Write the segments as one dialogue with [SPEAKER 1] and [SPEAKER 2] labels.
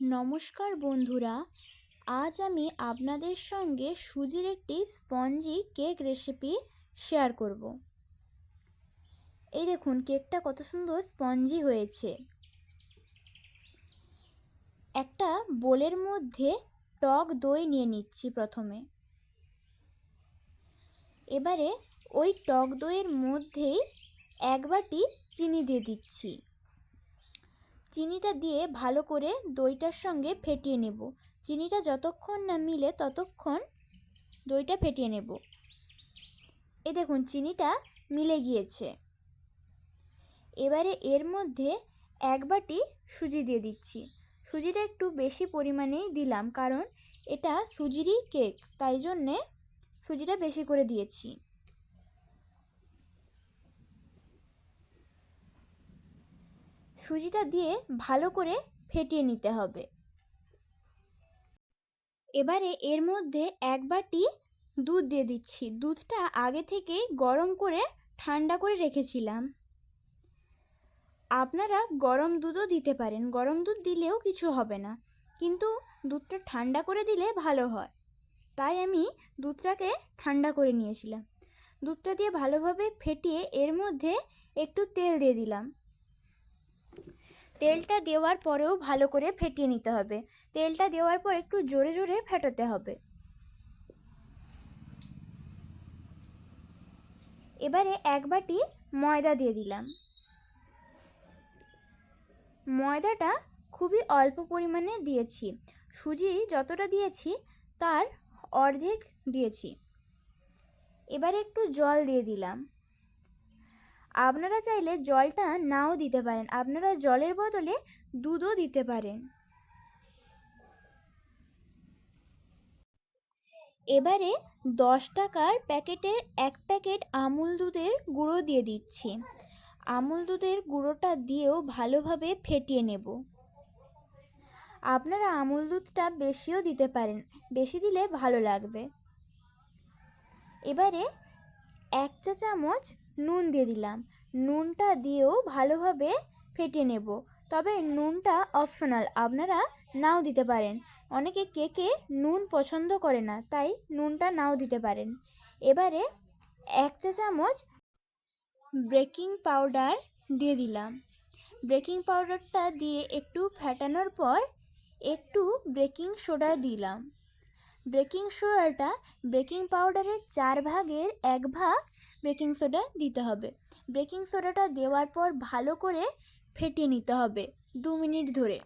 [SPEAKER 1] নমস্কার বন্ধুরা, আজ আমি আপনাদের সঙ্গে সুজির একটি স্পঞ্জি কেক রেসিপি শেয়ার করব। এই দেখুন কেকটা কত সুন্দর স্পঞ্জি হয়েছে। একটা বোলের মধ্যে টক দই নিয়ে নিচ্ছি প্রথমে। এবারে ওই টক দইয়ের মধ্যেই এক বাটি চিনি দিয়ে দিচ্ছি। চিনিটা দিয়ে ভালো করে দইটার সঙ্গে ফেটিয়ে নেব। চিনিটা যতক্ষণ না মিলে ততক্ষণ দইটা ফেটিয়ে নেব। এই দেখুন চিনিটা মিলে গিয়েছে। এবারে এর মধ্যে এক বাটি সুজি দিয়ে দিচ্ছি। সুজিটা একটু বেশি পরিমাণেই দিলাম, কারণ এটা সুজিরই কেক, তাই জন্যে সুজিটা বেশি করে দিয়েছি। সুজিটা দিয়ে ভালো করে ফেটিয়ে নিতে হবে। এবারে এর মধ্যে এক বাটি দুধ দিয়ে দিচ্ছি। দুধটা আগে থেকেই গরম করে ঠান্ডা করে রেখেছিলাম। আপনারা গরম দুধও দিতে পারেন, গরম দুধ দিলেও কিছু হবে না, কিন্তু দুধটা ঠান্ডা করে দিলে ভালো হয়, তাই আমি দুধটাকে ঠান্ডা করে নিয়েছিলাম। দুধটা দিয়ে ভালোভাবে ফেটিয়ে এর মধ্যে একটু তেল দিয়ে দিলাম। তেলটা দেওয়ার পরেও ভালো করে ফেটিয়ে নিতে হবে। তেলটা দেওয়ার পর একটু জোরে জোরে ফেটাতে হবে। এবারে এক বাটি ময়দা দিয়ে দিলাম। ময়দাটা খুবই অল্প পরিমাণে দিয়েছি। সুজি যতটা দিয়েছি তার অর্ধেক দিয়েছি। এবারে একটু জল দিয়ে দিলাম। আপনারা চাইলে জলটা নাও দিতে পারেন, আপনারা জলের বদলে দুধও দিতে পারেন। এবারে 10 টাকার প্যাকেটের এক প্যাকেট আমুল দুধের গুঁড়ো দিয়ে দিচ্ছি। আমুল দুধের গুঁড়োটা দিয়েও ভালোভাবে ফেটিয়ে নেব। আপনারা আমুল দুধটা বেশিও দিতে পারেন, বেশি দিলে ভালো লাগবে। এবারে 1 চা চামচ নুন দিয়ে দিলাম। নুনটা দিয়েও ভালোভাবে ফেটিয়ে নেব, তবে নুনটা অপশনাল, আপনারা নাও দিতে পারেন। অনেকে কেকে নুন পছন্দ করে না, তাই নুনটা নাও দিতে পারেন। এবারে 1 চা চামচ বেকিং পাউডার দিয়ে দিলাম। বেকিং পাউডারটা দিয়ে একটু ফেটানোর পর একটু বেকিং সোডা দিলাম। বেকিং সোডাটা বেকিং পাউডারের 4 ভাগের 1 ভাগ বেকিং সোডা দিতে হবে। বেকিং সোডাটা দেওয়ার পর ভালো করে ফেটিয়ে নিতে হবে 2 মিনিট ধরে।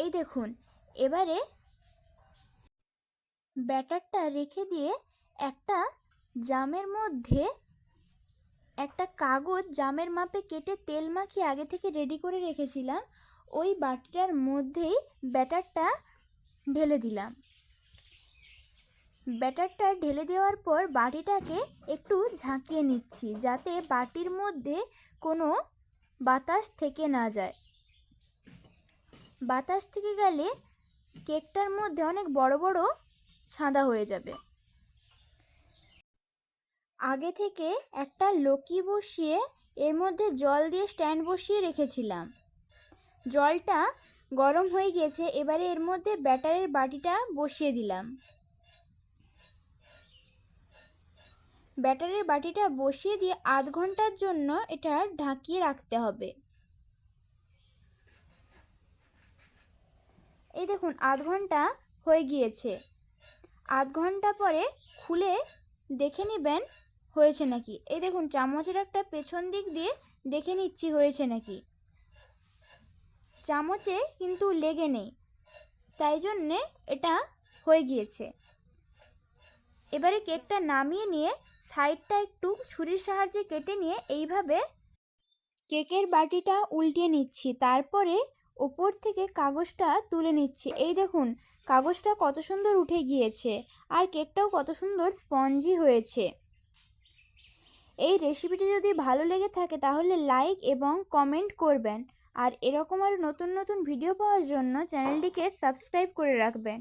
[SPEAKER 1] এই দেখুন, এবারে ব্যাটারটা রেখে দিয়ে একটা জামের মধ্যে একটা কাগজ জামের মাপে কেটে তেল মাখিয়ে আগে থেকে রেডি করে রেখেছিলাম, ওই বাটিটার মধ্যেই ব্যাটারটা ঢেলে দিলাম। ব্যাটারটা ঢেলে দেওয়ার পর বাটিটাকে একটু ঝাঁকিয়ে নিচ্ছি, যাতে বাটির মধ্যে কোনো বাতাস থেকে না যায়। বাতাস থেকে গেলে কেকটার মধ্যে অনেক বড় বড় সাদা হয়ে যাবে। আগে থেকে একটা লকি বসিয়ে এর মধ্যে জল দিয়ে স্ট্যান্ড বসিয়ে রেখেছিলাম। জলটা গরম হয়ে গিয়েছে। এবারে এর মধ্যে ব্যাটারের বাটিটা বসিয়ে দিলাম। ব্যাটারের বাটিটা বসিয়ে দিয়ে আধ ঘন্টার জন্য এটা ঢাকিয়ে রাখতে হবে। এই দেখুন আধ ঘন্টা হয়ে গিয়েছে। আধ ঘন্টা পরে খুলে দেখে নেবেন হয়েছে নাকি। এই দেখুন চামচের একটা পেছন দিক দিয়ে দেখে নিচ্ছি হয়েছে নাকি। চামচে কিন্তু লেগে নেই, তাই জন্যে এটা হয়ে গিয়েছে। এবারে কেকটা নামিয়ে নিয়ে সাইডটা একটু ছুরির সাহায্যে কেটে নিয়ে এইভাবে কেকের বাটিটা উল্টিয়ে নিচ্ছি, তারপরে ওপর থেকে কাগজটা তুলে নিচ্ছি। এই দেখুন কাগজটা কত সুন্দর উঠে গিয়েছে, আর কেকটাও কত সুন্দর স্পঞ্জি হয়েছে। এই রেসিপিটি যদি ভালো লেগে থাকে তাহলে লাইক এবং কমেন্ট করবেন, আর এরকম আরও নতুন নতুন ভিডিও পাওয়ার জন্য চ্যানেলটিকে সাবস্ক্রাইব করে রাখবেন।